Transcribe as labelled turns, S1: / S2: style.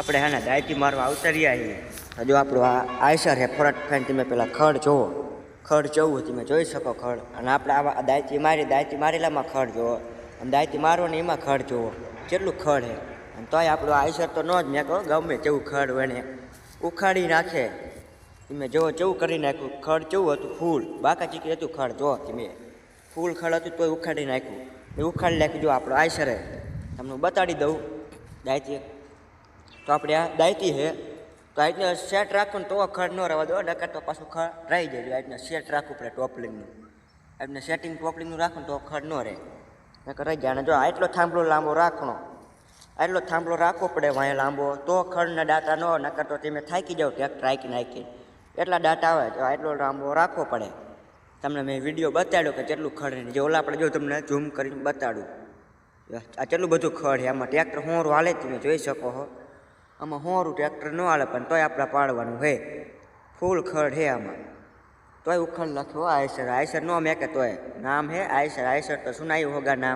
S1: આપણે હે ને દાયતી મારવા અવતર્યા છીએ. જો આપણું આ આયસર હે ફોરટ ફેન તમે પેલા ખડ જોવો, ખડ જવું તમે જોઈ શકો ખડ. અને આપણે આવા દાયતી મારેલામાં ખડ જોવો, અને દાયતી મારો ને એમાં ખડ જોવો કેટલું ખડ હે. અને તોય આપણું આયસર તો ન જ મેં કહો ગમે તેવું ખડ હોય ને ઉખાડી નાખે. તમે જોવો કેવું કરી નાખ્યું ખડ, કેવું હતું ફૂલ બાકા ચીકી હતું ખડ. જો તમે ફૂલ ખડ હતું તોય ઉખાડી નાખ્યું, એ ઉખાડી નાખ્યું. જો આપણો આયસરે તમને બતાડી દઉં દાયતી. તો આપણે આ દાયતી છે તો આ રીતના સેટ રાખવું ને તો ખડ ન રહેવા દો, નકર તો પાછું ખડ રહી જાય. આ રીતના સેટ રાખવું પડે ટોપલિંગનું, આ રીતના સેટિંગ ટોપલિંગનું રાખવું તો ખડ ન રહે, નકર રહી જાય. અને જો આટલો થાંભલો લાંબો રાખવાનો, આટલો થાંભલો રાખવો પડે વાંહે લાંબો, તો ખડના ડાટા ન, નકર તો તમે થાકી જાઓ ટ્રેક્ટર હાંકી નાખી એટલા ડાટા આવે. તો આટલો લાંબો રાખવો પડે. તમને મેં વિડીયો બતાડ્યો કે કેટલું ખડ ને જે ઓલા આપણે જો તમને ઝૂમ કરીને બતાડું આ કેટલું બધું ખડ છે. આમાં ટ્રેક્ટર હોરું હાલે તમે જોઈ શકો છો. આમાં હોરું ટ્રેક્ટર ન હાલે પણ તોય આપણે પાડવાનું હે, ફૂલ ખડ હે આમાં. તોય ઉખડ લખ્યો આયસર, આયસર ન મેકે તોય નામ હે આયસર. આયસર તો સુનાયું હોગા નામ.